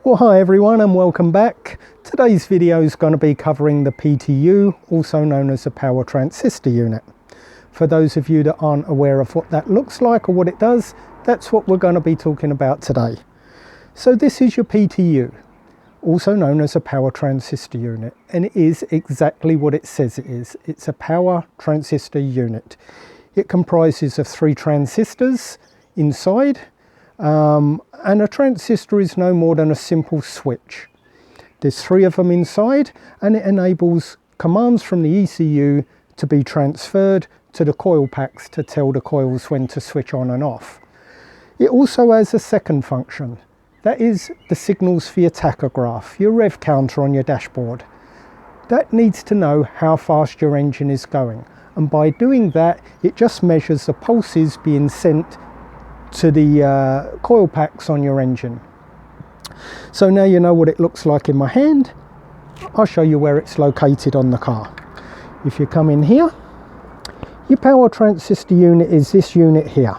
Well, hi everyone and welcome back. Today's video is going to be covering the PTU, also known as the Power Transistor Unit. For those of you that aren't aware of what that looks like or what it does, that's what we're going to be talking about today. So this is your PTU, also known as a Power Transistor Unit, and it is exactly what it says it is. It's a Power Transistor Unit. It comprises of 3 transistors inside. And a transistor is no more than a simple switch. There's 3 of them inside, and it enables commands from the ECU to be transferred to the coil packs to tell the coils when to switch on and off. It also has a second function. That is the signals for your tachograph, your rev counter on your dashboard. That needs to know how fast your engine is going. And by doing that, it just measures the pulses being sent to the coil packs on your engine. So now you know what it looks like in my hand. I'll show you where it's located on the car. If you come in here, your Power Transistor Unit is this unit here.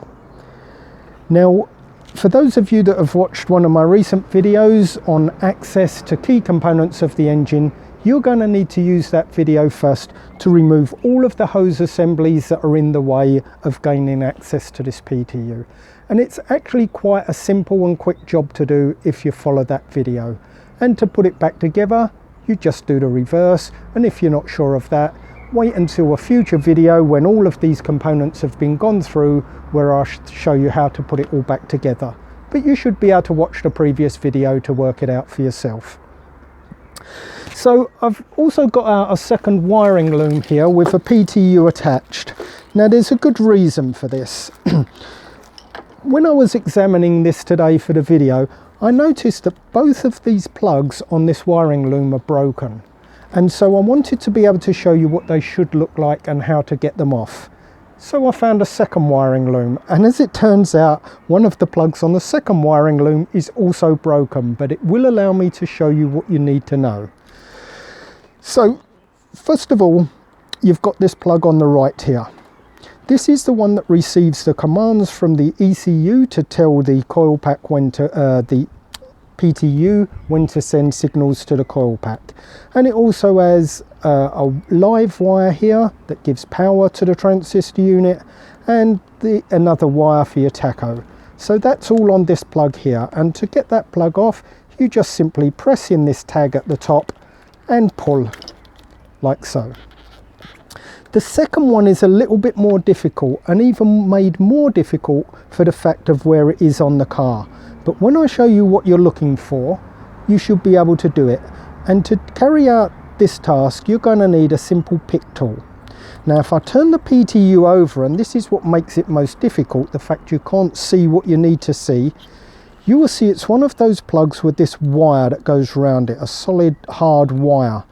Now, for those of you that have watched one of my recent videos on access to key components of the engine, you're going to need to use that video first to remove all of the hose assemblies that are in the way of gaining access to this PTU. And it's actually quite a simple and quick job to do if you follow that video. And to put it back together, you just do the reverse. And if you're not sure of that, wait until a future video when all of these components have been gone through, where I'll show you how to put it all back together. But you should be able to watch the previous video to work it out for yourself. So I've also got out a second wiring loom here with a PTU attached. Now there's a good reason for this. When I was examining this today for the video, I noticed that both of these plugs on this wiring loom are broken. And so I wanted to be able to show you what they should look like and how to get them off. So I found a second wiring loom, and as it turns out, one of the plugs on the second wiring loom is also broken, but it will allow me to show you what you need to know. So first of all, you've got this plug on the right here. This is the one that receives the commands from the ECU to tell the coil pack when to the PTU when to send signals to the coil pack. And it also has a live wire here that gives power to the transistor unit, and another wire for your tacho. So that's all on this plug here, and to get that plug off, you just simply press in this tag at the top and pull like so. The second one is a little bit more difficult, and even made more difficult for the fact of where it is on the car. But when I show you what you're looking for, you should be able to do it. And to carry out this task, you're going to need a simple pick tool. Now if I turn the PTU over, and this is what makes it most difficult, the fact you can't see what you need to see, you will see it's one of those plugs with this wire that goes around it, a solid hard wire.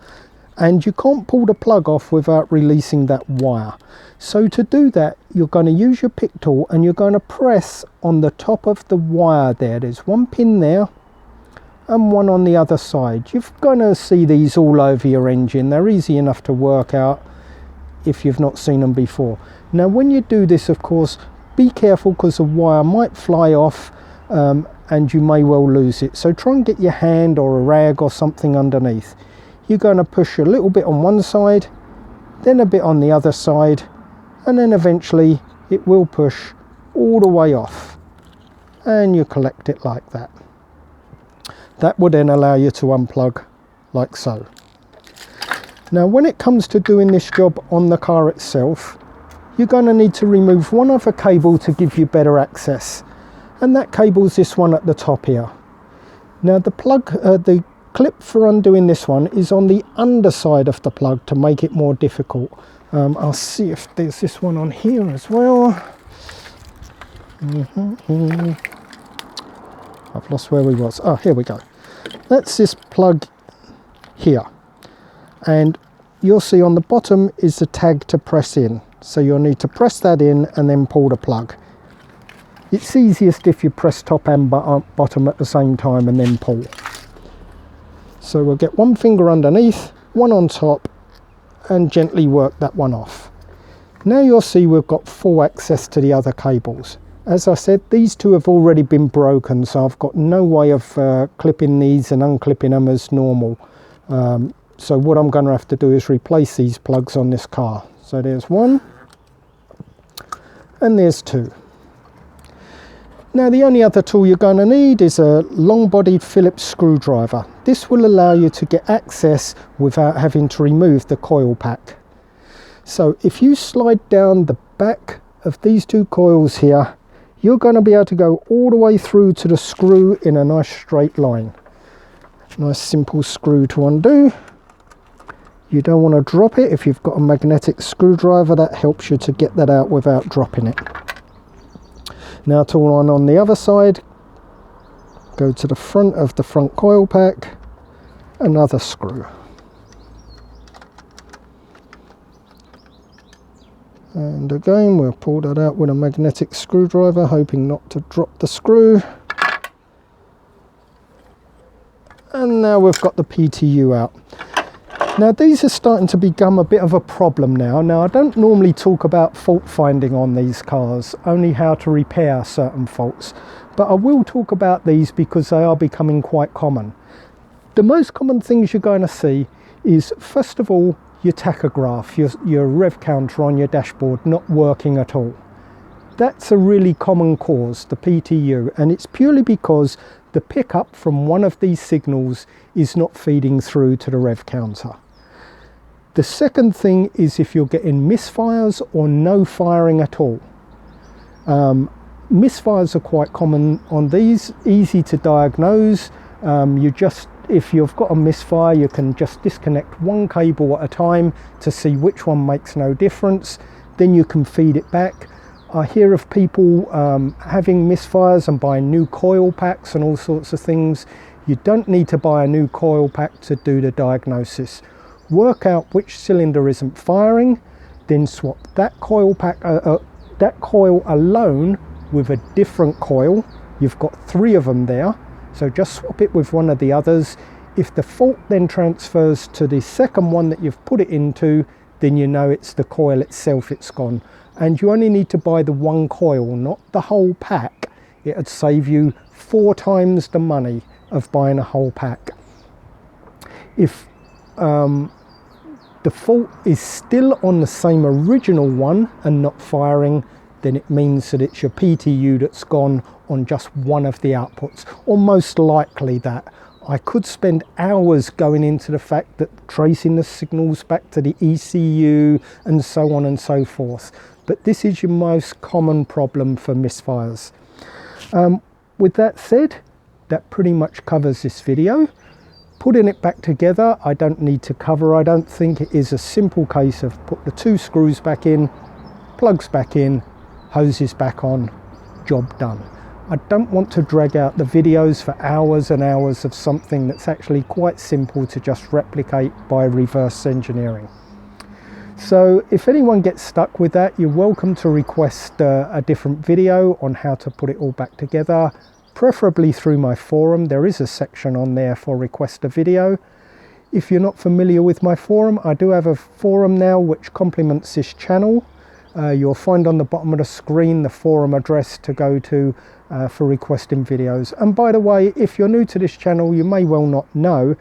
And you can't pull the plug off without releasing that wire. So to do that, you're going to use your pick tool and you're going to press on the top of the wire there. There's one pin there and one on the other side. You're going to see these all over your engine. They're easy enough to work out if you've not seen them before. Now when you do this, of course, be careful because the wire might fly off and you may well lose it. So try and get your hand or a rag or something underneath. You're going to push a little bit on one side, then a bit on the other side, and then eventually it will push all the way off, and you collect it like that. That will then allow you to unplug like so. Now when it comes to doing this job on the car itself, you're going to need to remove one other cable to give you better access, and that cable is this one at the top here. Now the clip for undoing this one is on the underside of the plug to make it more difficult. I'll see if there's this one on here as well. I've lost where we was. Oh, here we go. That's this plug here. And you'll see on the bottom is the tag to press in. So you'll need to press that in and then pull the plug. It's easiest if you press top and bottom at the same time and then pull. So we'll get one finger underneath, one on top, and gently work that one off. Now you'll see we've got full access to the other cables. As I said, these two have already been broken, so I've got no way of clipping these and unclipping them as normal. So what I'm going to have to do is replace these plugs on this car. So there's one and there's two. Now the only other tool you're going to need is a long-bodied Phillips screwdriver. This will allow you to get access without having to remove the coil pack. So if you slide down the back of these two coils here, you're going to be able to go all the way through to the screw in a nice straight line. Nice simple screw to undo. You don't want to drop it. If you've got a magnetic screwdriver, that helps you to get that out without dropping it. Now to one on the other side, go to the front of the front coil pack, another screw. And again, we'll pull that out with a magnetic screwdriver, hoping not to drop the screw. And now we've got the PTU out. Now these are starting to become a bit of a problem now. Now I don't normally talk about fault finding on these cars, only how to repair certain faults. But I will talk about these because they are becoming quite common. The most common things you're going to see is, first of all, your tachograph, your rev counter on your dashboard not working at all. That's a really common cause, the PTU, and it's purely because the pickup from one of these signals is not feeding through to the rev counter. The second thing is if you're getting misfires or no firing at all. Misfires are quite common on these, easy to diagnose. If you've got a misfire, you can just disconnect one cable at a time to see which one makes no difference. Then you can feed it back. I hear of people having misfires and buying new coil packs and all sorts of things. You don't need to buy a new coil pack to do the diagnosis. Work out which cylinder isn't firing, then swap that coil pack, that coil alone with a different coil. You've got 3 of them there. So just swap it with one of the others. If the fault then transfers to the second one that you've put it into, then you know it's the coil itself it's gone. And you only need to buy the one coil, not the whole pack. It would save you 4 times the money of buying a whole pack. If the fault is still on the same original one and not firing, then it means that it's your PTU that's gone on just one of the outputs, or most likely that. I could spend hours going into the fact that tracing the signals back to the ECU and so on and so forth, but this is your most common problem for misfires. With that said, that pretty much covers this video. Putting it back together, I don't need to cover. I don't think it is a simple case of put the 2 screws back in, plugs back in, hoses back on, job done. I don't want to drag out the videos for hours and hours of something that's actually quite simple to just replicate by reverse engineering. So if anyone gets stuck with that, you're welcome to request a different video on how to put it all back together, preferably through my forum. There is a section on there for request a video. If you're not familiar with my forum, I do have a forum now which complements this channel. You'll find on the bottom of the screen the forum address to go to for requesting videos. And by the way, if you're new to this channel, you may well not know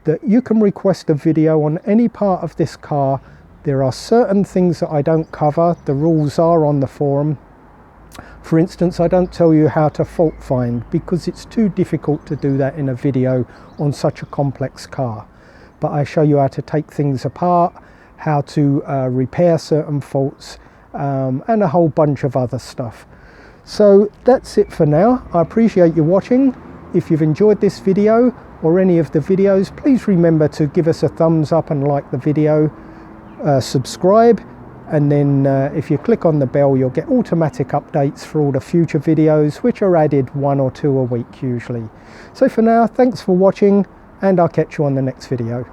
that you can request a video on any part of this car. There are certain things that I don't cover. The rules are on the forum. For instance, I don't tell you how to fault find because it's too difficult to do that in a video on such a complex car. But I show you how to take things apart, how to repair certain faults, and a whole bunch of other stuff. So that's it for now. I appreciate you watching. If you've enjoyed this video or any of the videos, please remember to give us a thumbs up and like the video, subscribe, and then if you click on the bell, you'll get automatic updates for all the future videos, which are added 1 or 2 a week usually. So for now, thanks for watching, and I'll catch you on the next video.